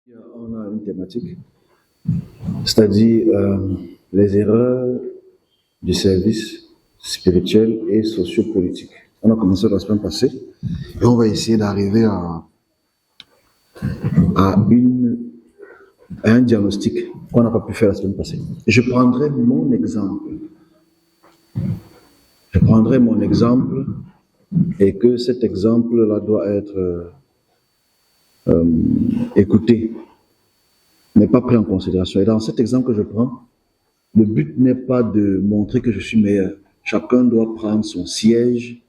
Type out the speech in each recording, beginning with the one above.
On a une thématique, c'est-à-dire les erreurs du service spirituel et sociopolitique. On a commencé la semaine passée et on va essayer d'arriver à un diagnostic qu'on n'a pas pu faire la semaine passée. Je prendrai mon exemple. Et que cet exemple-là doit être écouté, mais pas pris en considération. Et dans cet exemple que je prends, le but n'est pas de montrer que je suis meilleur. Chacun doit prendre son siège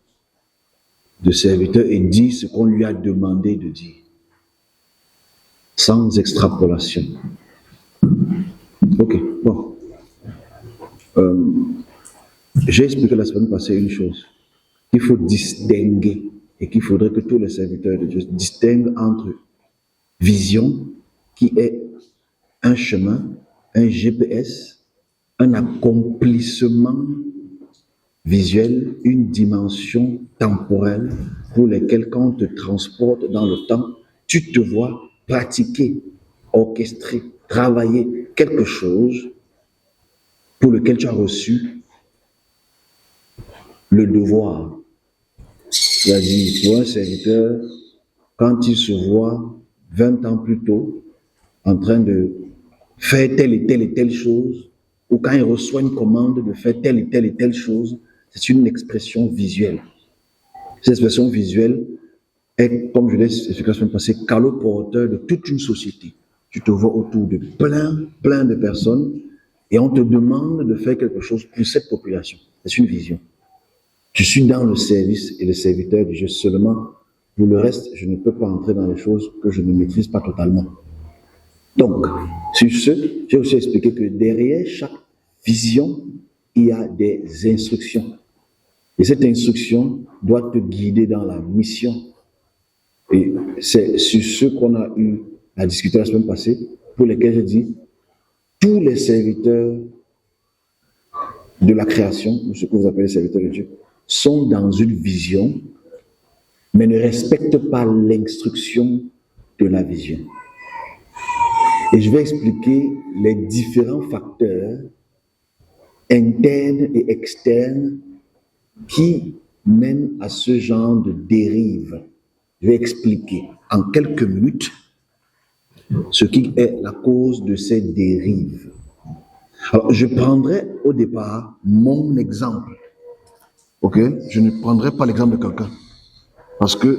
de serviteur et dire ce qu'on lui a demandé de dire, sans extrapolation. Ok, bon. J'ai expliqué la semaine passée une chose, qu'il faut distinguer et qu'il faudrait que tous les serviteurs de Dieu distinguent entre vision, qui est un chemin, un GPS, un accomplissement visuel, une dimension temporelle pour laquelle quand on te transporte dans le temps, tu te vois pratiquer, orchestrer, travailler quelque chose pour lequel tu as reçu le devoir. C'est-à-dire, pour un serviteur, quand il se voit 20 ans plus tôt en train de faire telle et telle chose, ou quand il reçoit une commande de faire telle et telle chose, c'est une expression visuelle. Cette expression visuelle est, comme je l'ai expliqué la semaine passée, caloporteur de toute une société. Tu te vois autour de plein de personnes et on te demande de faire quelque chose pour cette population. C'est une vision. Je suis dans le service et le serviteur du Dieu seulement. Pour le reste, je ne peux pas entrer dans les choses que je ne maîtrise pas totalement. Donc, sur ce, j'ai aussi expliqué que derrière chaque vision, il y a des instructions. Et cette instruction doit te guider dans la mission. Et c'est sur ce qu'on a eu à discuter la semaine passée, pour lesquels j'ai dit, tous les serviteurs de la création, ou ce que vous appelez les serviteurs de Dieu, sont dans une vision, mais ne respectent pas l'instruction de la vision. Et je vais expliquer les différents facteurs internes et externes qui mènent à ce genre de dérive. Je vais expliquer en quelques minutes ce qui est la cause de ces dérives. Alors, je prendrai au départ mon exemple. Ok? Je ne prendrai pas l'exemple de quelqu'un. Parce que,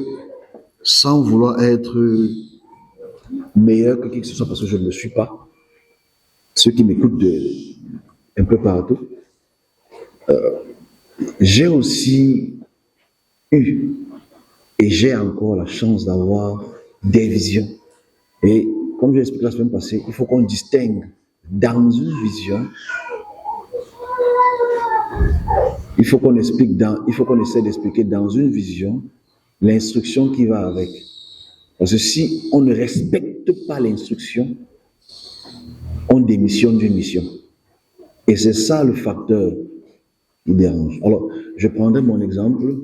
sans vouloir être meilleur que qui que ce soit, parce que je ne le suis pas, ceux qui m'écoutent un peu partout, j'ai aussi eu et j'ai encore la chance d'avoir des visions. Et comme j'ai expliqué la semaine passée, il faut qu'on distingue dans une vision, il faut qu'on essaie d'expliquer dans une vision l'instruction qui va avec. Parce que si on ne respecte pas l'instruction, on démissionne d'une mission. Et c'est ça le facteur qui dérange. Alors, je prendrai mon exemple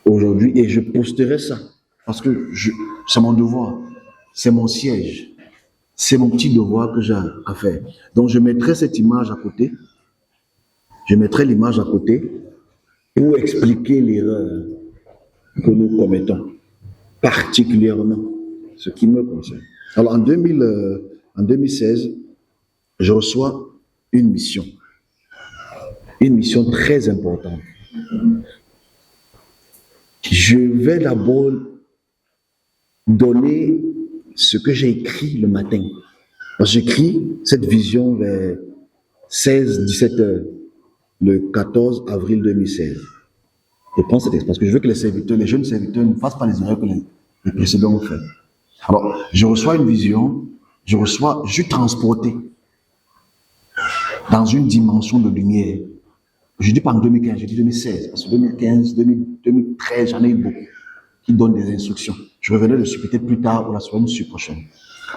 aujourd'hui et je posterai ça. Parce que c'est mon devoir, c'est mon siège, c'est mon petit devoir que j'ai à faire. Donc, je mettrai cette image à côté. Je mettrai l'image à côté pour expliquer l'erreur que nous commettons, particulièrement ce qui me concerne. Alors, en 2016, je reçois une mission très importante. Je vais d'abord donner ce que j'ai écrit le matin. J'écris cette vision vers 16-17 heures, le 14 avril 2016. Je prends cet texte parce que je veux que les jeunes serviteurs ne fassent pas les erreurs que les précédents ont fait. Alors, je reçois une vision, je suis transporté dans une dimension de lumière. Je dis pas en 2015, je dis 2016, parce que 2015, 2013, j'en ai eu beaucoup qui donnent des instructions. Je reviendrai dessus peut-être plus tard ou la semaine prochaine.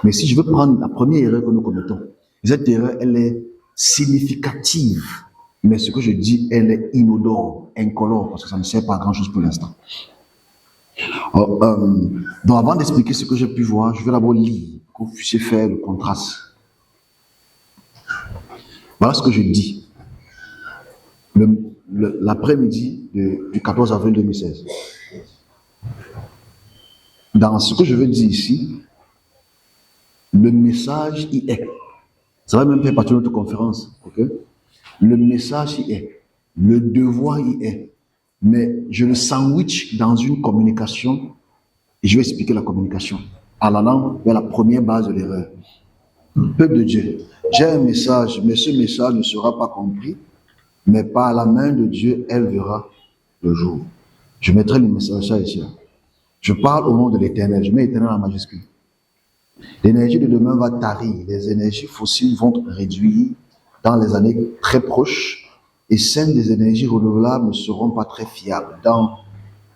Mais si je veux prendre la première erreur que nous commettons, cette erreur, elle est significative, mais ce que je dis, elle est inodore, incolore, parce que ça ne sert pas à grand-chose pour l'instant. Donc avant d'expliquer ce que j'ai pu voir, je vais d'abord lire, pour que vous puissiez faire le contraste. Voilà ce que je dis. L'après-midi du 14 avril 2016. Dans ce que je veux dire ici, le message y est. Ça va même faire partie de notre conférence. Okay? Le message y est. Le devoir y est. Mais je le sandwich dans une communication et je vais expliquer la communication en allant vers la première base de l'erreur. Peuple de Dieu, j'ai un message, mais ce message ne sera pas compris, mais par la main de Dieu, elle verra le jour. Je mettrai le message ici. Je parle au nom de l'Éternel, je mets l'Éternel en majuscule. L'énergie de demain va tarir, les énergies fossiles vont réduire dans les années très proches et celles des énergies renouvelables ne seront pas très fiables. Dans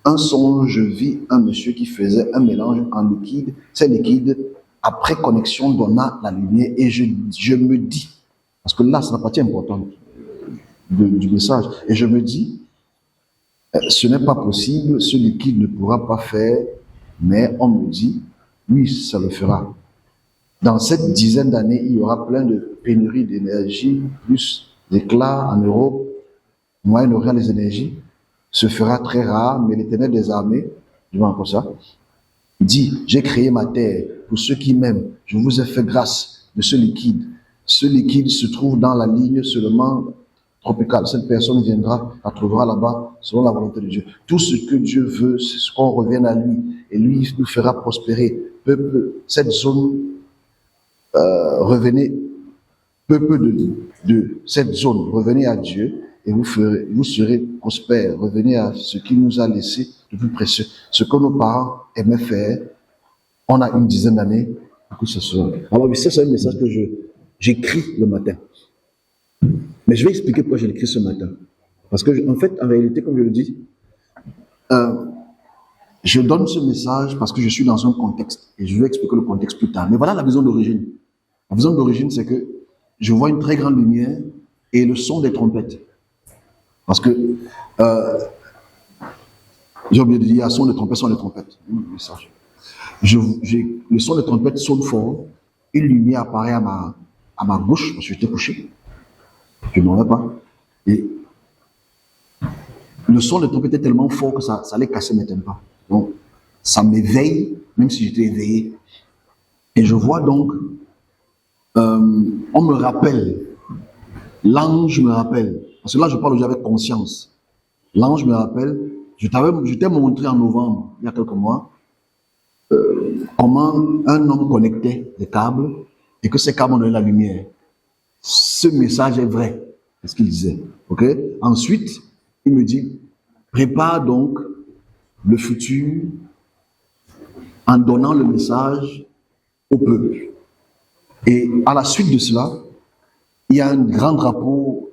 un songe, je vis un monsieur qui faisait un mélange en liquide. Ces liquides, après connexion, donna la lumière et je me dis, parce que là, c'est la partie importante du message, et je me dis, ce n'est pas possible, ce liquide ne pourra pas faire, mais on me dit, oui, ça le fera. Dans cette dizaine d'années, il y aura plein de pénuries d'énergie, plus d'éclats en Europe, Moyen-Orient, les énergies, se fera très rare, mais l'Éternel des armées, je vois encore ça, dit, j'ai créé ma terre pour ceux qui m'aiment, je vous ai fait grâce de ce liquide. Ce liquide se trouve dans la ligne seulement tropicale. Cette personne viendra, la trouvera là-bas, selon la volonté de Dieu. Tout ce que Dieu veut, c'est ce qu'on revienne à lui, et lui nous fera prospérer. Peuple, cette zone, revenez, peuple de cette zone, revenez à Dieu, et vous serez prospères. Revenez à ce qui nous a laissé de plus précieux. Ce que nos parents aimaient faire, on a une dizaine d'années, que ce soit. Alors, ça, c'est un message que j'écris le matin. Mais je vais expliquer pourquoi je l'écris ce matin. Parce que, en fait, en réalité, comme je le dis, je donne ce message parce que je suis dans un contexte. Et je vais expliquer le contexte plus tard. Mais voilà la vision d'origine. La vision d'origine, c'est que je vois une très grande lumière et le son des trompettes. Parce que, j'ai oublié de dire, son des trompettes, son des trompettes. Message. Le son des trompettes sonne fort. Une lumière apparaît à ma gauche, parce que j'étais couché. Je n'en ai pas. Et le son des trompettes est tellement fort que ça allait casser mes tympans. Donc, ça m'éveille, même si j'étais éveillé. Et je vois donc, on me rappelle, l'ange me rappelle, parce que là je parle déjà avec conscience. L'ange me rappelle, je t'ai montré en novembre, il y a quelques mois, comment un homme connectait les câbles et que ces câbles ont donné la lumière. Ce message est vrai, c'est ce qu'il disait. Ok? Ensuite, il me dit, prépare donc le futur en donnant le message au peuple. Et à la suite de cela, il y a un grand drapeau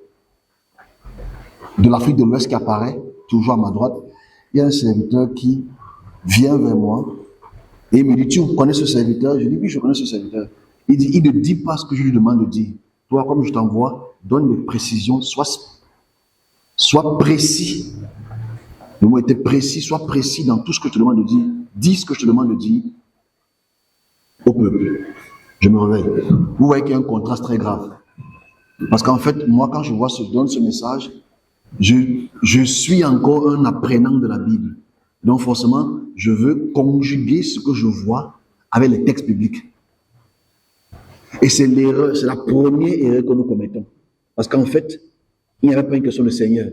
de l'Afrique de l'Ouest qui apparaît, toujours à ma droite. Il y a un serviteur qui vient vers moi et il me dit, tu connais ce serviteur? Je dis, oui, je connais ce serviteur. Il dit, il ne dit pas ce que je lui demande de dire. Toi, comme je t'envoie, donne des précisions, sois précis. Le mot était précis, sois précis dans tout ce que je te demande de dire. Dis ce que je te demande de dire au peuple. Je me réveille. Vous voyez qu'il y a un contraste très grave. Parce qu'en fait, moi, quand je donne ce message, je suis encore un apprenant de la Bible. Donc forcément, je veux conjuguer ce que je vois avec les textes bibliques. Et c'est l'erreur, c'est la première erreur que nous commettons. Parce qu'en fait, il n'y avait pas une question de Seigneur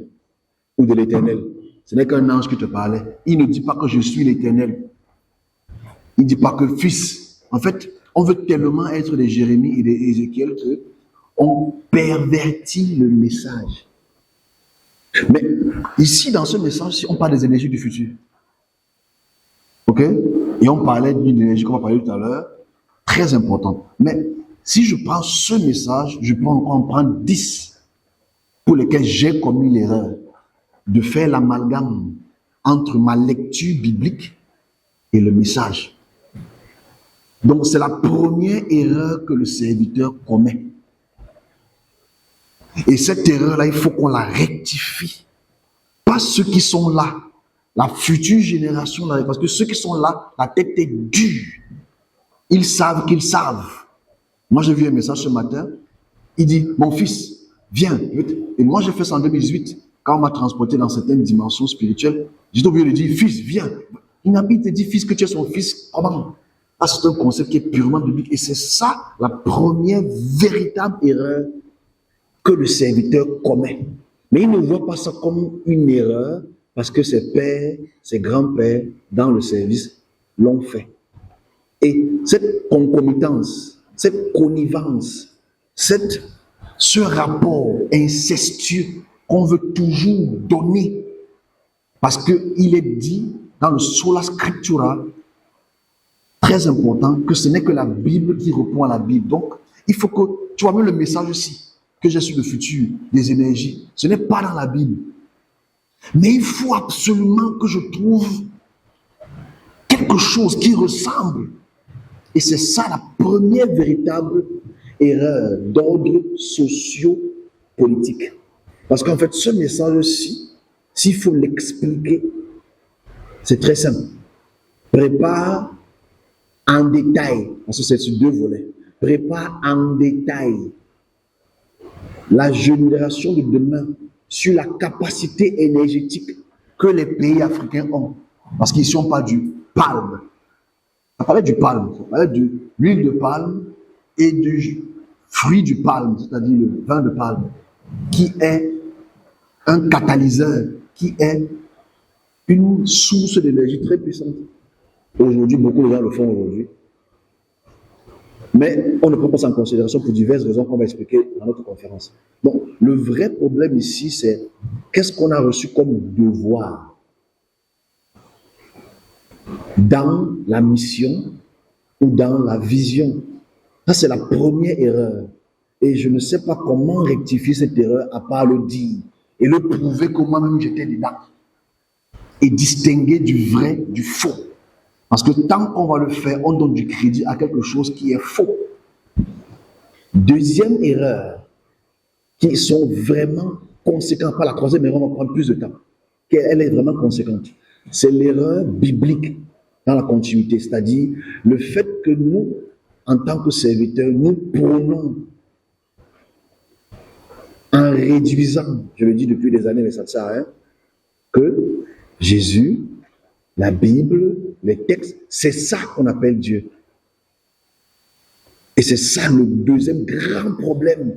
ou de l'Éternel. Ce n'est qu'un ange qui te parlait. Il ne dit pas que je suis l'Éternel. Il ne dit pas que fils. En fait, on veut tellement être des Jérémie et des Ézéchiel qu'on pervertit le message. Mais ici, dans ce message, on parle des énergies du futur. Ok? Et on parlait d'une énergie qu'on va parler tout à l'heure, très importante. Mais si je prends ce message, je peux encore en prendre 10 pour lesquels j'ai commis l'erreur de faire l'amalgame entre ma lecture biblique et le message. Donc, c'est la première erreur que le serviteur commet. Et cette erreur-là, il faut qu'on la rectifie. Pas ceux qui sont là la future génération, parce que ceux qui sont là, la tête est dure. Ils savent qu'ils savent. Moi, j'ai vu un message ce matin. Il dit, mon fils, viens. Et moi, j'ai fait ça en 2018. Quand on m'a transporté dans certaines dimensions spirituelles, j'ai oublié de dire, fils, viens. Il n'a pas dit, fils, que tu es son fils. Comment? C'est un concept qui est purement biblique. Et c'est ça la première véritable erreur que le serviteur commet. Mais il ne voit pas ça comme une erreur parce que ses pères, ses grands-pères dans le service l'ont fait. Et cette concomitance, cette connivence, ce rapport incestueux qu'on veut toujours donner, parce qu'il est dit dans le Sola Scriptura, très important, que ce n'est que la Bible qui répond à la Bible. Donc, il faut que tu vois même le message aussi que j'ai sur le futur des énergies. Ce n'est pas dans la Bible. Mais il faut absolument que je trouve quelque chose qui ressemble. Et c'est ça la première véritable erreur d'ordre socio-politique. Parce qu'en fait, ce message-ci, s'il faut l'expliquer, c'est très simple. Prépare en détail, parce que c'est sur 2 volets, prépare en détail la génération de demain sur la capacité énergétique que les pays africains ont. Parce qu'ici, on parle du palme. On parlait du palme, on parlait de l'huile de palme et du fruit du palme, c'est-à-dire le vin de palme, qui est un catalyseur, qui est une source d'énergie très puissante. Aujourd'hui, beaucoup de gens le font aujourd'hui. Mais on ne prend pas ça en considération pour diverses raisons qu'on va expliquer dans notre conférence. Donc, le vrai problème ici, c'est qu'est-ce qu'on a reçu comme devoir dans la mission ou dans la vision. Ça, c'est la première erreur. Et je ne sais pas comment rectifier cette erreur à part le dire et le prouver que moi-même j'étais dedans. Et distinguer du vrai du faux. Parce que tant qu'on va le faire, on donne du crédit à quelque chose qui est faux. Deuxième erreur, qui sont vraiment conséquentes, pas la troisième erreur, on va prendre plus de temps, elle est vraiment conséquente. C'est l'erreur biblique dans la continuité, c'est-à-dire le fait que nous, en tant que serviteurs, nous prônons en réduisant, je le dis depuis des années, mais ça ne sert à rien, que Jésus, la Bible, les textes, c'est ça qu'on appelle Dieu. Et c'est ça le deuxième grand problème,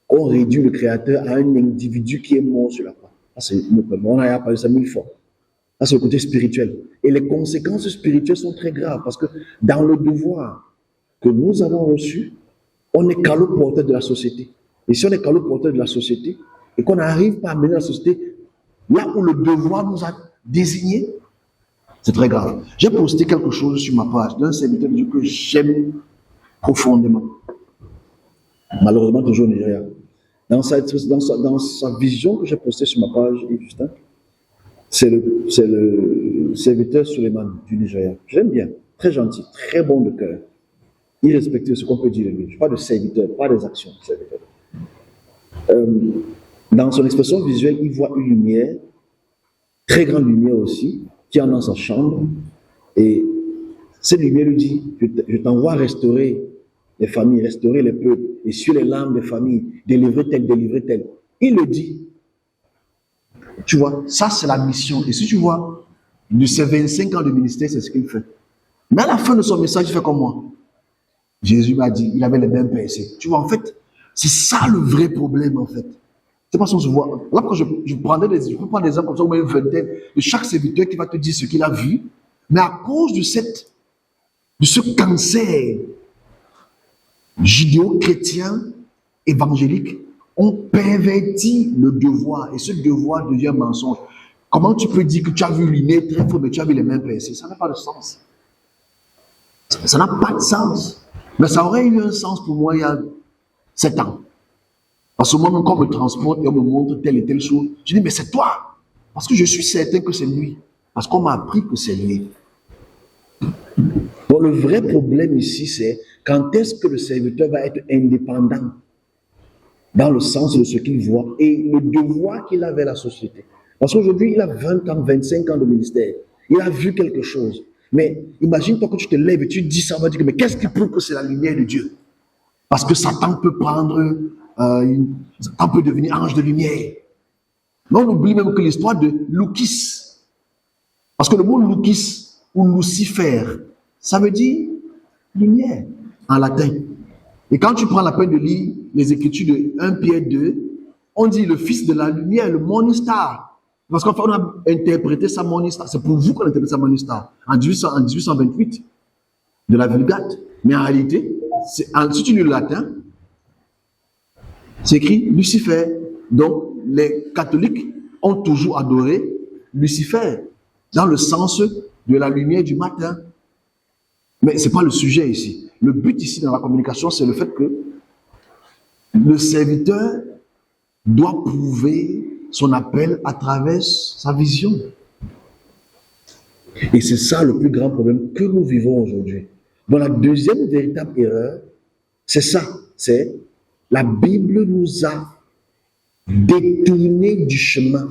qu'on réduit le Créateur à un individu qui est mort sur la croix. On a parlé de ça 1000 fois. Ça, c'est le côté spirituel. Et les conséquences spirituelles sont très graves parce que dans le devoir que nous avons reçu, on est caloporteur de la société. Et si on est caloporteur de la société et qu'on n'arrive pas à mener la société là où le devoir nous a désignés, c'est très grave. J'ai posté quelque chose sur ma page d'un serviteur de Dieu que j'aime profondément. Malheureusement, toujours au Nigeria. Dans sa vision que j'ai postée sur ma page, Justin, c'est le serviteur Suleiman du Nigeria. J'aime bien, très gentil, très bon de cœur. Irrespectueux de ce qu'on peut dire de lui. Je parle de serviteur, pas des actions. Serviteur. Dans son expression visuelle, il voit une lumière, très grande lumière aussi, qui est dans sa chambre. Et cette lumière lui dit, je t'envoie restaurer les familles, restaurer les peuples, et sur les larmes des familles, délivrer tel, délivrer tel. Il le dit. Tu vois, ça c'est la mission. Et si tu vois, de ses 25 ans de ministère, c'est ce qu'il fait. Mais à la fin de son message, il fait comme moi. Jésus m'a dit, il avait les mêmes pensées. Tu vois, en fait, c'est ça le vrai problème, en fait. C'est pas si on se voit. Là, quand je peux prendre des exemples comme ça, ou même une vingtaine, de chaque serviteur qui va te dire ce qu'il a vu. Mais à cause de ce cancer judéo-chrétien, évangélique, on pervertit le devoir. Et ce devoir devient mensonge. Comment tu peux dire que tu as vu l'inné très fort, mais tu as vu les mêmes pensées? Ça n'a pas de sens. Ça n'a pas de sens. Mais ça aurait eu un sens pour moi il y a 7 ans. Parce que moi-même, quand on me transporte et on me montre telle et telle chose, je dis, mais c'est toi. Parce que je suis certain que c'est lui. Parce qu'on m'a appris que c'est lui. Bon, le vrai problème ici, c'est quand est-ce que le serviteur va être indépendant dans le sens de ce qu'il voit et le devoir qu'il a vers la société. Parce qu'aujourd'hui, il a 20 ans, 25 ans de ministère. Il a vu quelque chose. Mais imagine-toi que tu te lèves et tu dis ça, on va dire, mais qu'est-ce qui prouve que c'est la lumière de Dieu? Parce que Satan peut Satan peut devenir ange de lumière. Mais on oublie même que l'histoire de Loukis, parce que le mot Loukis ou Lucifer, ça veut dire lumière en latin. Et quand tu prends la peine de lire les écritures de 1 Pierre 2, on dit le fils de la lumière, le morning star. Parce qu'en fait, on a interprété ça morning star. C'est pour vous qu'on a interprété ça morning star en 1828 de la Vulgate. Mais en réalité, si tu lis le latin, c'est écrit Lucifer. Donc, les catholiques ont toujours adoré Lucifer dans le sens de la lumière du matin. Mais ce n'est pas le sujet ici. Le but ici dans la communication, c'est le fait que le serviteur doit prouver son appel à travers sa vision. Et c'est ça le plus grand problème que nous vivons aujourd'hui. Donc la deuxième véritable erreur, c'est ça. C'est la Bible nous a détournés du chemin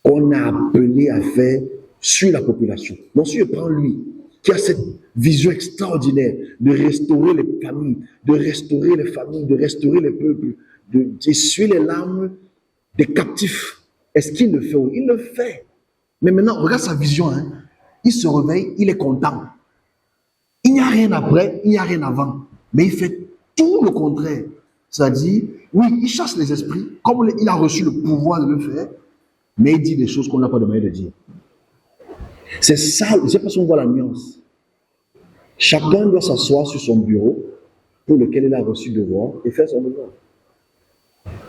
qu'on a appelé à faire sur la population. Donc si je prends lui, qui a cette vision extraordinaire de restaurer les familles, de restaurer les peuples, d'essuyer les larmes des captifs. Est-ce qu'il le fait? Il le fait. Mais maintenant, regarde sa vision. Hein. Il se réveille, il est content. Il n'y a rien après, il n'y a rien avant. Mais il fait tout le contraire. C'est-à-dire, oui, il chasse les esprits, comme il a reçu le pouvoir de le faire, mais il dit des choses qu'on n'a pas demandé de dire. C'est ça, je ne sais pas si on voit la nuance. Chacun doit s'asseoir sur son bureau pour lequel il a reçu devoir et faire son devoir.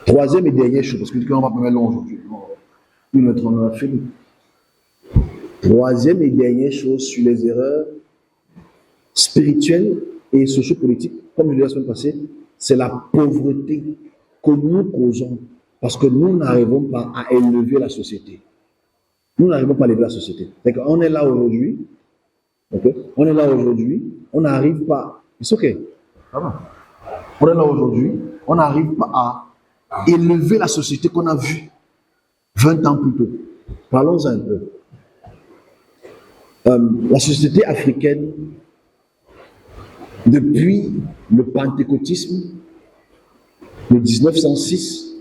Troisième et dernière chose, parce que on va pas mettre long aujourd'hui. On a fini. Troisième et dernière chose sur les erreurs spirituelles et sociopolitiques, comme je l'ai dit la semaine passée, c'est la pauvreté que nous causons parce que nous n'arrivons pas à élever la société. Nous n'arrivons pas à élever la société. On est là aujourd'hui. Okay? On est là aujourd'hui. On n'arrive pas. C'est ok. On est là aujourd'hui. On n'arrive pas à élever la société qu'on a vue 20 ans plus tôt. Parlons un peu. La société africaine, depuis le pentecôtisme de 1906,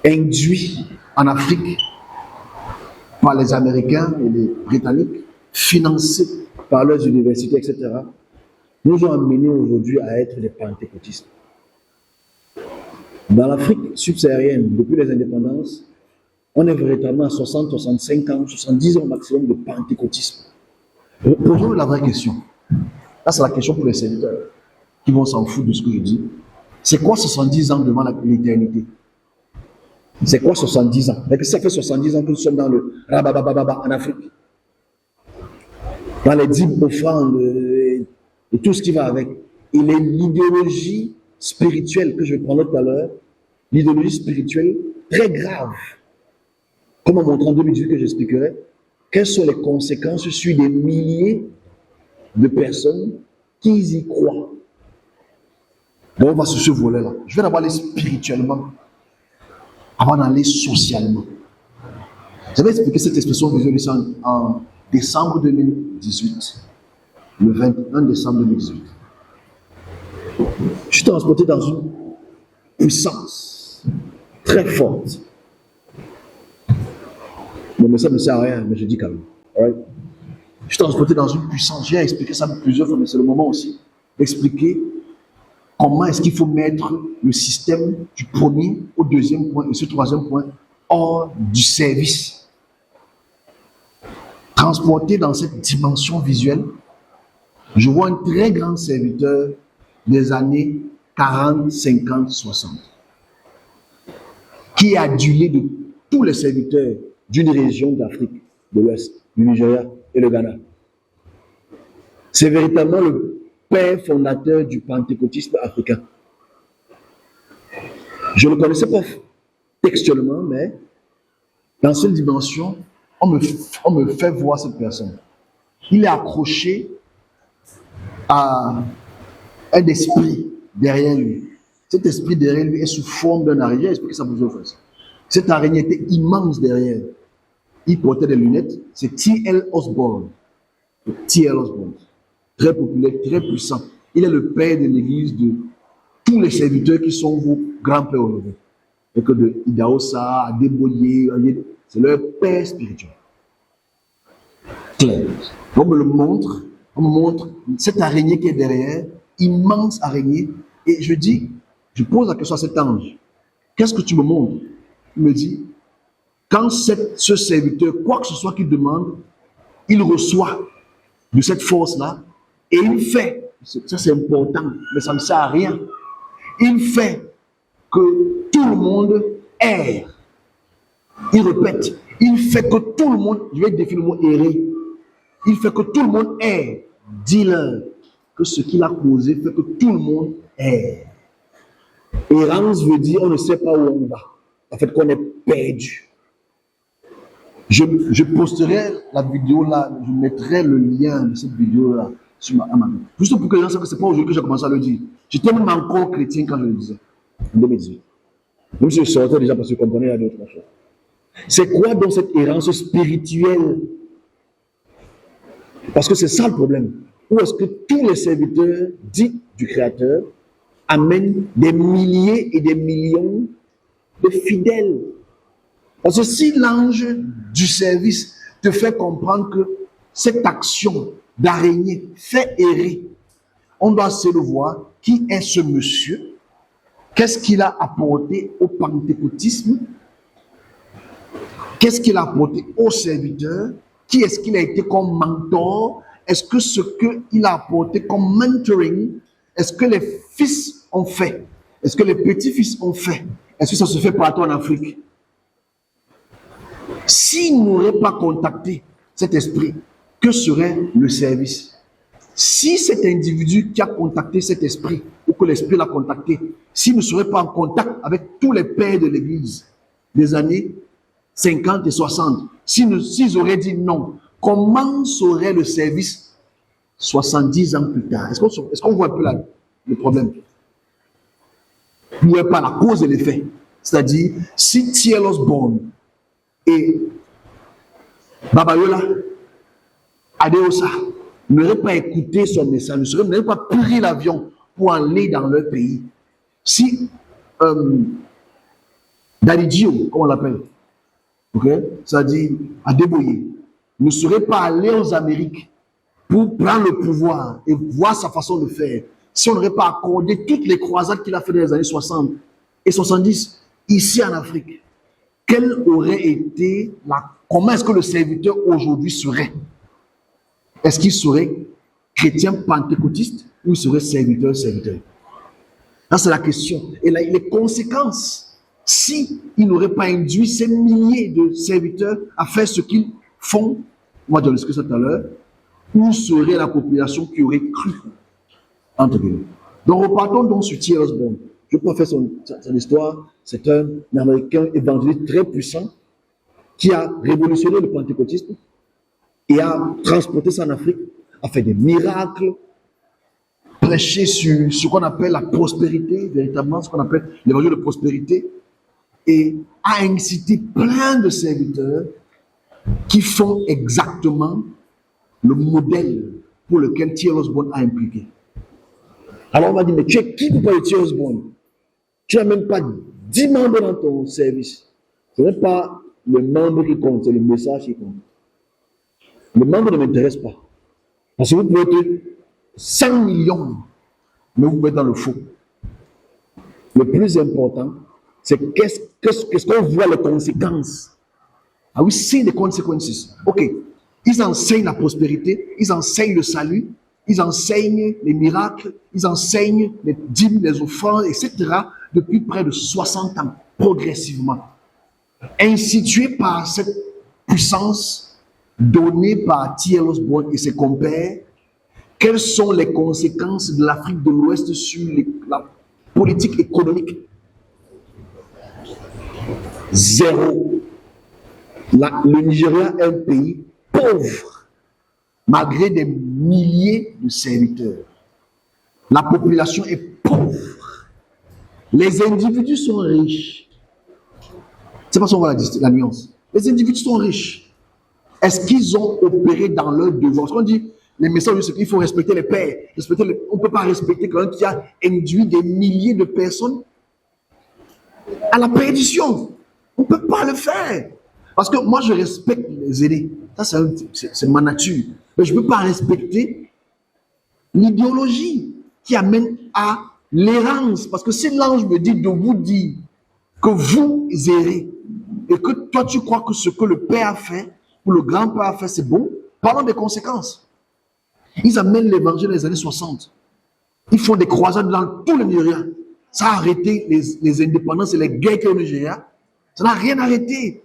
induit en Afrique par les Américains et les Britanniques, financés par leurs universités, etc., nous ont amenés aujourd'hui à être des pentecôtistes. Dans l'Afrique subsaharienne, depuis les indépendances, on est véritablement à 60, 65 ans, 70 ans maximum de pentecôtisme. Posons la vraie question. Là, c'est la question pour les sénateurs qui vont s'en foutre de ce que je dis. C'est quoi 70 ans devant l'éternité? C'est quoi 70 ans? Ça fait 70 ans que nous sommes dans le rababababa en Afrique. Dans les 10 offrandes et tout ce qui va avec. Il est l'idéologie spirituelle que je vais prendre tout à l'heure, l'idéologie spirituelle très grave. Comme on montre en 2018 que j'expliquerai, quelles sont les conséquences sur des milliers de personnes qui y croient. Donc on va sur ce volet-là. Je vais d'abord aller spirituellement avant d'aller socialement. Je vais expliquer cette expression visuelle en décembre 2018. Le 21 décembre 2018. Je suis transporté dans une puissance très forte. Mon message ne sert à rien, mais je dis quand même. Right? Je suis transporté dans une puissance. J'ai expliqué ça plusieurs fois, mais c'est le moment aussi d'expliquer comment est-ce qu'il faut mettre le système du premier au deuxième point et ce troisième point hors du service. Transporté dans cette dimension visuelle, je vois un très grand serviteur des années 40, 50, 60 qui est adulé de tous les serviteurs d'une région d'Afrique de l'Ouest, du Nigeria et le Ghana. C'est véritablement le père fondateur du pentecôtisme africain. Je ne le connaissais pas textuellement, mais dans cette dimension, on me fait voir cette personne. Il est accroché à un esprit derrière lui. Cet esprit derrière lui est sous forme d'un arrière. Expliquez ça pour vous. Cette araignée était immense derrière. Il portait des lunettes. C'est T.L. Osborne. T.L. Osborne. Très populaire, très puissant. Il est le père de l'église de tous les serviteurs qui sont vos grands-pères aujourd'hui. Et que de Idaosa, Adeboye, c'est leur père spirituel. Clair. On me le montre, on me montre cette araignée qui est derrière, immense araignée, et je dis, je pose la question à cet ange, qu'est-ce que tu me montres? Il me dit, quand ce serviteur, quoi que ce soit qu'il demande, il reçoit de cette force-là, et il fait, ça c'est important, mais ça ne sert à rien, il fait que tout le monde erre. Il répète, il fait que tout le monde, je vais définir le mot errer, il fait que tout le monde erre. Dis-leur que ce qu'il a causé fait que tout le monde erre. Errance veut dire on ne sait pas où on va. En fait, qu'on est perdu. Je posterai la vidéo là, je mettrai le lien de cette vidéo là sur ma juste pour que les gens sachent que ce n'est pas aujourd'hui que j'ai commencé à le dire. J'étais même encore chrétien quand je le disais, en 2018. Même si je sortais déjà parce que je comprenais la d'autres choses. C'est quoi donc cette errance spirituelle? Parce que c'est ça le problème. Où est-ce que tous les serviteurs dits du Créateur amènent des milliers et des millions de fidèles? Parce que si l'ange du service te fait comprendre que cette action d'araignée fait errer, on doit se le voir. Qui est ce monsieur? Qu'est-ce qu'il a apporté au pentecôtisme? Qu'est-ce qu'il a apporté aux serviteurs? Qui est-ce qu'il a été comme mentor? Est-ce que ce qu'il a apporté comme mentoring, est-ce que les fils ont fait? Est-ce que les petits-fils ont fait? Est-ce que ça se fait partout en Afrique? S'il n'aurait pas contacté cet esprit, que serait le service? Si cet individu qui a contacté cet esprit, ou que l'esprit l'a contacté, s'il ne serait pas en contact avec tous les pères de l'église des années 50 et 60, s'ils auraient dit non, comment serait le service 70 ans plus tard? Est-ce qu'on voit un peu là le problème? Il n'y a pas la cause et l'effet. C'est-à-dire, si T.L. Osborne et Babayola Adeosa n'auraient pas écouté son message, n'auraient pas pris l'avion pour aller dans leur pays, si Dadidjo, comme on l'appelle, okay, c'est-à-dire Adeboye, ne serait pas allé aux Amériques pour prendre le pouvoir et voir sa façon de faire, si on n'aurait pas accordé toutes les croisades qu'il a fait dans les années 60 et 70 ici en Afrique, quelle aurait été comment est-ce que le serviteur aujourd'hui serait? Est-ce qu'il serait chrétien pentecôtiste ou il serait serviteur? Là, c'est la question. Et là, les conséquences, si il n'aurait pas induit ces milliers de serviteurs à faire ce qu'ils font, moi j'ai discuté ça tout à l'heure, où serait la population qui aurait cru entre guillemets? Donc repartons donc sur T.L. Osborne. Je peux faire son histoire. C'est un Américain évangéliste très puissant qui a révolutionné le pentecôtisme et a transporté ça en Afrique, a fait des miracles, prêché sur ce qu'on appelle la prospérité, véritablement ce qu'on appelle l'évangile de prospérité, et a incité plein de serviteurs qui font exactement le modèle pour lequel T.L. Osborne a impliqué. Alors on va dire, mais tu es qui pour parler de T.L. Osborne? Tu n'as même pas 10 membres dans ton service. Ce n'est pas le membre qui compte, c'est le message qui compte. Le membre ne m'intéresse pas. Parce que vous pouvez être 100 millions, mais vous pouvez être dans le faux. Le plus important, c'est qu'est-ce qu'on voit les conséquences. Ah oui, c'est les conséquences. Ok, ils enseignent la prospérité, ils enseignent le salut, ils enseignent les miracles, ils enseignent les dîmes, les offrandes, etc. depuis près de 60 ans, progressivement. Institué par cette puissance donnée par T.L. Osborne et ses compères, quelles sont les conséquences de l'Afrique de l'Ouest sur la politique économique? Zéro. Le Nigeria est un pays pauvre, malgré des milliers de serviteurs. La population est pauvre. Les individus sont riches. C'est pas si on voit la nuance. Les individus sont riches. Est-ce qu'ils ont opéré dans leur devoir? Parce qu'on dit, les messages, c'est qu'il faut respecter les pères. On ne peut pas respecter quelqu'un qui a induit des milliers de personnes à la perdition. On ne peut pas le faire. Parce que moi, je respecte les aînés. Ça, c'est ma nature. Mais je ne peux pas respecter l'idéologie qui amène à l'errance. Parce que si l'ange me dit de vous dire que vous errez et que toi, tu crois que ce que le père a fait ou le grand-père a fait, c'est bon, parlons des conséquences. Ils amènent l'évangile dans les années 60. Ils font des croisades dans tout le Nigeria. Ça a arrêté les indépendances et les guerres qu'il y a au Nigeria. Ça n'a rien arrêté.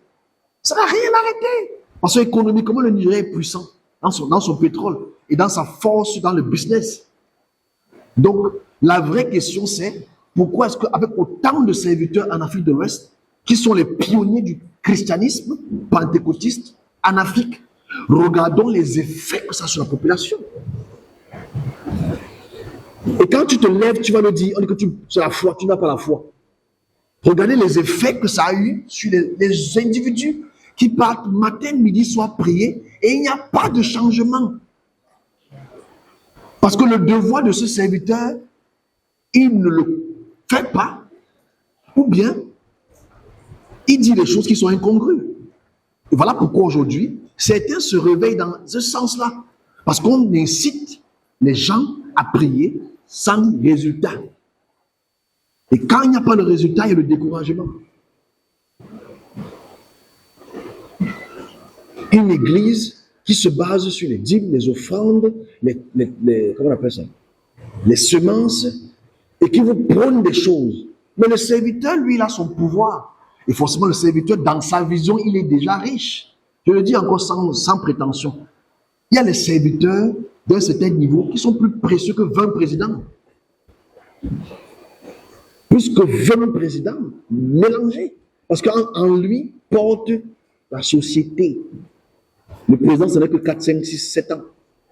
Ça n'a rien arrêté. Parce que économiquement, le Nigeria est puissant dans son pétrole et dans sa force dans le business. Donc, la vraie question, c'est pourquoi est-ce qu'avec autant de serviteurs en Afrique de l'Ouest, qui sont les pionniers du christianisme pentecôtiste en Afrique, regardons les effets que ça a sur la population. Et quand tu te lèves, tu vas le dire, on dit que c'est la foi, tu n'as pas la foi. Regardez les effets que ça a eu sur les individus qui partent matin, midi, soir prier, et il n'y a pas de changement. Parce que le devoir de ce serviteur, il ne le fait pas, ou bien il dit des choses qui sont incongrues. Et voilà pourquoi aujourd'hui, certains se réveillent dans ce sens-là. Parce qu'on incite les gens à prier sans résultat. Et quand il n'y a pas de résultat, il y a le découragement. Une église qui se base sur les dîmes, les offrandes, comment on appelle ça? Les semences, et qui vous prône des choses. Mais le serviteur, lui, il a son pouvoir. Et forcément, le serviteur, dans sa vision, il est déjà riche. Je le dis encore sans prétention. Il y a les serviteurs d'un certain niveau qui sont plus précieux que 20 présidents. Plus que 20 présidents mélangés. Parce qu'en lui porte la société. Le président, ce n'est que 4, 5, 6, 7 ans.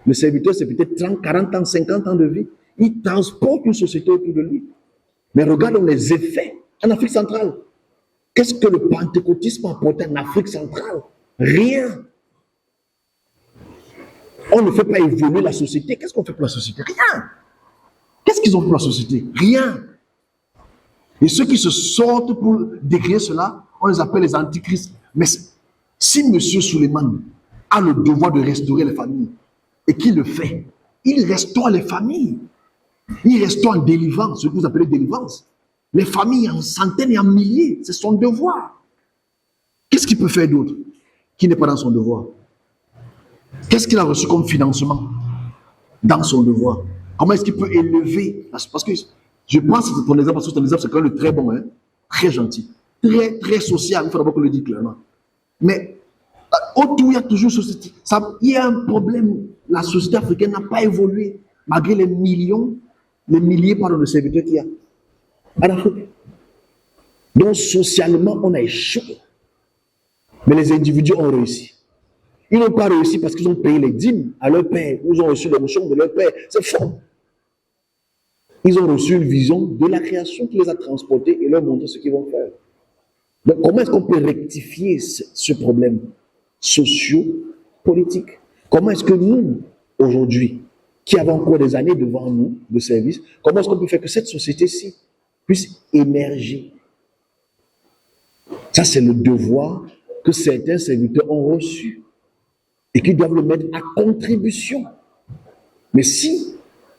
Le serviteur, c'est peut-être 30, 40 ans, 50 ans de vie. Il transporte une société autour de lui. Mais regardons les effets en Afrique centrale. Qu'est-ce que le pentecôtisme a apporté en Afrique centrale? Rien. On ne fait pas évoluer la société. Qu'est-ce qu'on fait pour la société? Rien. Qu'est-ce qu'ils ont fait pour la société? Rien. Et ceux qui se sortent pour décrire cela, on les appelle les antichrists. Mais si M. Suleiman a le devoir de restaurer les familles, et qu'il le fait, il restaure les familles. Il restaure en délivrance, ce que vous appelez délivrance. Les familles en centaines et en milliers, c'est son devoir. Qu'est-ce qu'il peut faire d'autre qui n'est pas dans son devoir? Qu'est-ce qu'il a reçu comme financement dans son devoir? Comment est-ce qu'il peut élever? Parce que je pense que ton exemple, parce que ton exemple, c'est quand même très bon, hein? Très gentil, très, très social, il faut d'abord qu'on le dise clairement. Mais autour, il y a toujours société. Il y a un problème. La société africaine n'a pas évolué, malgré les milliers de serviteurs qu'il y a en Afrique. Donc, socialement, on a échoué. Mais les individus ont réussi. Ils n'ont pas réussi parce qu'ils ont payé les dîmes à leur père. Ils ont reçu l'émotion de leur père. C'est faux. Ils ont reçu une vision de la création qui les a transportés et leur montrer ce qu'ils vont faire. Donc, comment est-ce qu'on peut rectifier ce problème socio-politique? Comment est-ce que nous, aujourd'hui, qui avons encore des années devant nous de service, comment est-ce qu'on peut faire que cette société-ci puisse émerger? Ça, c'est le devoir que certains serviteurs ont reçu et qui doivent le mettre à contribution. Mais si,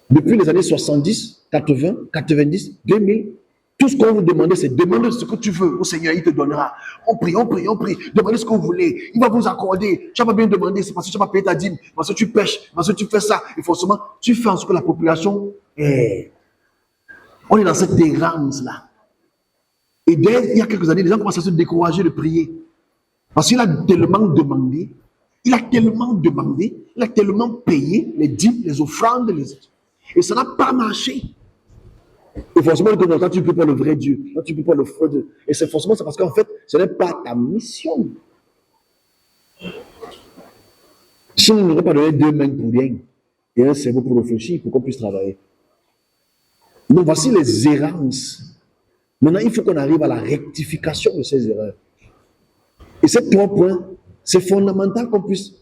depuis les années 70, 80, 90, 2000, tout ce qu'on vous demande, c'est demander ce que tu veux au Seigneur, il te donnera. On prie, on prie, on prie. Demandez ce que vous voulez. Il va vous accorder. Tu n'as pas bien demandé, c'est parce que tu n'as pas payé ta dîme, parce que tu pêches, parce que tu fais ça. Et forcément, tu fais en sorte que la population on est dans cette errance-là. Et dès il y a quelques années, les gens commencent à se décourager de prier. Parce qu'il a tellement demandé, il a tellement payé les dîmes, les offrandes, et ça n'a pas marché. Et forcément, quand tu ne peux pas le vrai Dieu, quand tu ne peux pas le faux Dieu. Et c'est forcément parce qu'en fait, ce n'est pas ta mission. Si on n'aurait pas donné 2 mains pour rien et un cerveau pour réfléchir, pour qu'on puisse travailler. Donc voici les errances. Maintenant, il faut qu'on arrive à la rectification de ces erreurs. Et ces 3 points, c'est fondamental qu'on puisse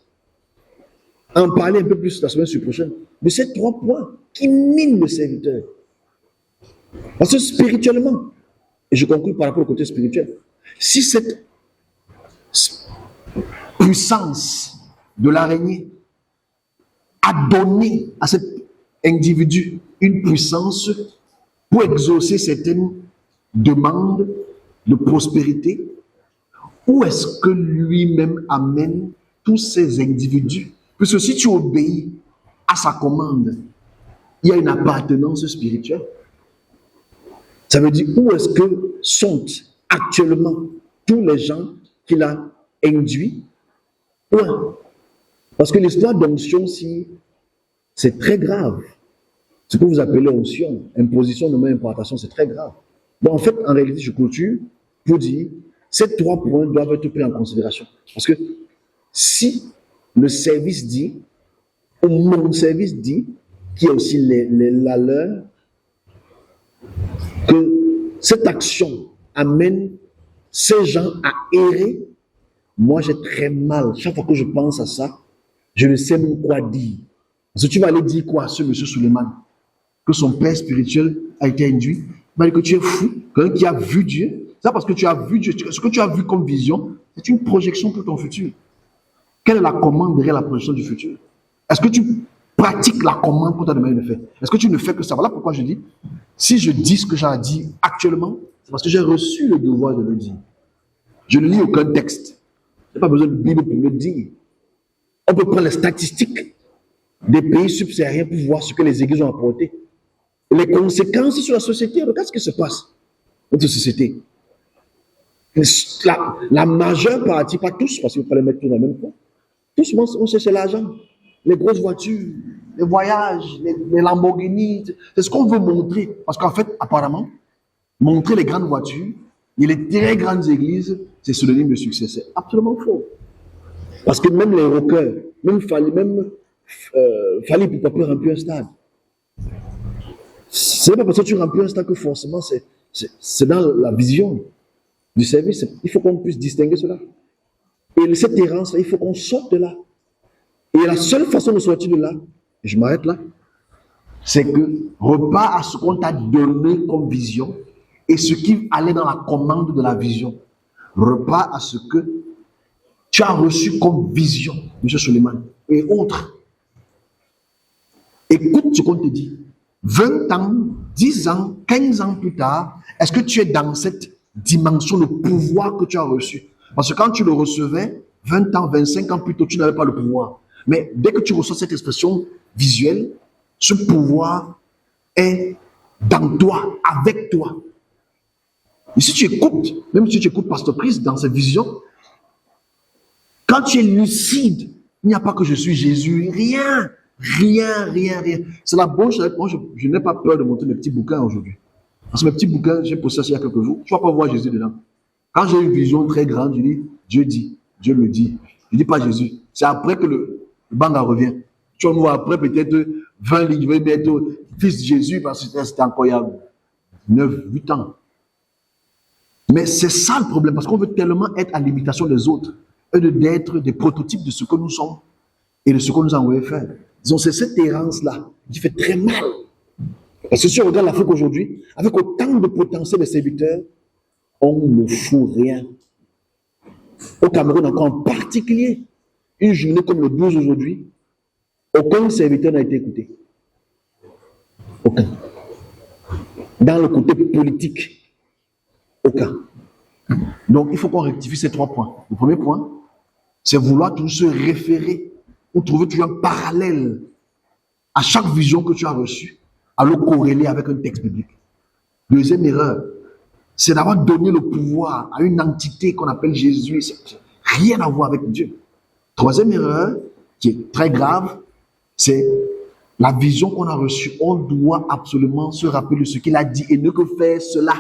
en parler un peu plus la semaine prochaine. De ces 3 points qui minent le serviteur. Parce que spirituellement, et je conclue par rapport au côté spirituel, si cette puissance de l'araignée a donné à cet individu une puissance pour exaucer certaines demandes de prospérité, où est-ce que lui-même amène tous ces individus? Puisque si tu obéis à sa commande, il y a une appartenance spirituelle. Ça veut dire où est-ce que sont actuellement tous les gens qu'il a induits? Point. Parce que l'histoire d'onction, si c'est très grave. Ce que vous appelez onction, imposition de main, impartation, c'est très grave. Donc en fait, en réalité, je clôture pour dire, ces 3 points doivent être pris en considération. Parce que si le service dit, ou mon service dit, qui est aussi la leur, que cette action amène ces gens à errer, moi j'ai très mal. Chaque fois que je pense à ça, je ne sais même quoi dire. Parce que tu vas aller dire quoi à ce monsieur Suleiman? Que son père spirituel a été induit? Il va dire que tu es fou, quelqu'un qui a vu Dieu. C'est parce que tu as vu Dieu. Ce que tu as vu comme vision, c'est une projection pour ton futur. Quelle est la commande derrière la projection du futur? Est-ce que tu pratiques la commande pour ta demande de faire? Est-ce que tu ne fais que ça? Voilà pourquoi je dis, si je dis ce que j'ai dit actuellement, c'est parce que j'ai reçu le devoir de le dire. Je ne lis aucun texte. Je n'ai pas besoin de Bible pour le dire. On peut prendre les statistiques des pays subsahariens pour voir ce que les églises ont apporté. Et les conséquences sur la société. Regarde ce qui se passe dans notre société. La majeure partie, pas tous, parce qu'il ne faut pas les mettre tous dans le même point. Tous, on sait, c'est l'argent. Les grosses voitures, les voyages, les Lamborghini. C'est ce qu'on veut montrer. Parce qu'en fait, apparemment, montrer les grandes voitures et les très grandes églises, c'est synonyme de succès. C'est absolument faux. Parce que même les rockers, même Fali ne peut pas remplir un stade. C'est pas parce que tu remplis un stade que forcément c'est dans la vision du service. Il faut qu'on puisse distinguer cela. Et cette errance-là, il faut qu'on sorte de là. Et la seule façon de sortir de là, et je m'arrête là, c'est que repars à ce qu'on t'a donné comme vision et ce qui allait dans la commande de la vision. Repars à ce que tu as reçu comme vision, M. Suleiman, et autres. Écoute ce qu'on te dit. 20 ans, 10 ans, 15 ans plus tard, est-ce que tu es dans cette dimension de pouvoir que tu as reçu? Parce que quand tu le recevais, 20 ans, 25 ans plus tôt, tu n'avais pas le pouvoir. Mais dès que tu reçois cette expression visuelle, ce pouvoir est dans toi, avec toi. Et si tu écoutes, même si tu écoutes Pasteur Chris dans cette vision, quand tu es lucide, il n'y a pas que je suis Jésus, rien. C'est la bonne chose. Moi, je n'ai pas peur de montrer mes petits bouquins aujourd'hui. Parce que mes petits bouquins, j'ai posté ça il y a quelques jours. Tu ne vas pas voir Jésus dedans. Quand j'ai une vision très grande, je dis, Dieu dit, Dieu le dit. Je ne dis pas Jésus. C'est après que le banga revient. Tu vas voir après peut-être 20 lignes, je vais mettre fils de Jésus parce que c'était incroyable. 9, 8 ans. Mais c'est ça le problème, parce qu'on veut tellement être à l'imitation des autres et d'être des prototypes de ce que nous sommes et de ce que nous avons faire. Disons, c'est cette errance-là qui fait très mal. Parce que si on regarde l'Afrique aujourd'hui, avec autant de potentiel de serviteurs, on ne fout rien. Au Cameroun encore en particulier, une journée comme le 12 aujourd'hui, aucun serviteur n'a été écouté. Aucun. Dans le côté politique, aucun. Donc il faut qu'on rectifie ces 3 points. Le premier point, c'est vouloir toujours se référer ou trouver toujours un parallèle à chaque vision que tu as reçue, à le corréler avec un texte biblique. Deuxième erreur, c'est d'avoir donné le pouvoir à une entité qu'on appelle Jésus. C'est rien à voir avec Dieu. Troisième erreur, qui est très grave, c'est la vision qu'on a reçue. On doit absolument se rappeler de ce qu'il a dit et ne que faire cela.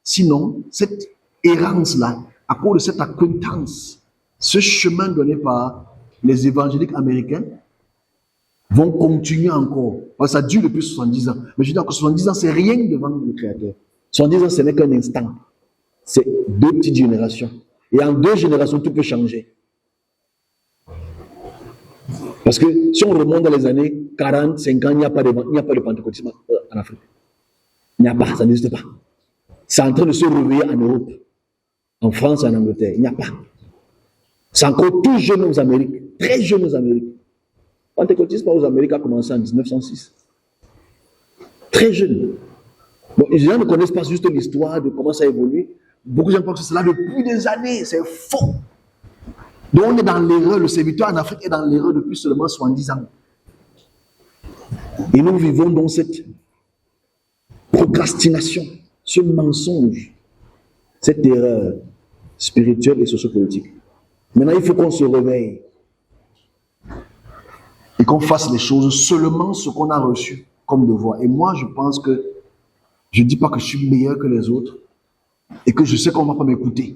Sinon, cette errance-là, à cause de cette acquaintance, ce chemin donné par les évangéliques américains, vont continuer encore. Parce que ça dure depuis 70 ans. Mais je dis que 70 ans, c'est rien devant le Créateur. 70 ans, ce n'est qu'un instant. C'est 2 petites générations. Et en 2 générations, tout peut changer. Parce que si on remonte dans les années 40, 50, il n'y a pas de pentecôtisme en Afrique. Il n'y a pas, ça n'existe pas. C'est en train de se réveiller en Europe, en France, en Angleterre. Il n'y a pas. C'est encore tout jeune aux Amériques, très jeune aux Amériques. Le pentecôtisme aux Amériques a commencé en 1906. Très jeune. Bon, les gens ne connaissent pas juste l'histoire de comment ça a évolué. Beaucoup de gens pensent que c'est là depuis des années. C'est faux. Donc on est dans l'erreur. Le serviteur en Afrique est dans l'erreur depuis seulement 70 ans. Et nous vivons dans cette procrastination, ce mensonge, cette erreur spirituelle et sociopolitique. Maintenant, il faut qu'on se réveille et qu'on fasse les choses seulement ce qu'on a reçu comme devoir. Et moi, je pense que je ne dis pas que je suis meilleur que les autres et que je sais qu'on ne va pas m'écouter.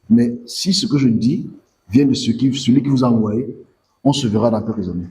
Mais si ce que je dis vient de celui qui vous a envoyé, on se verra dans quelques années.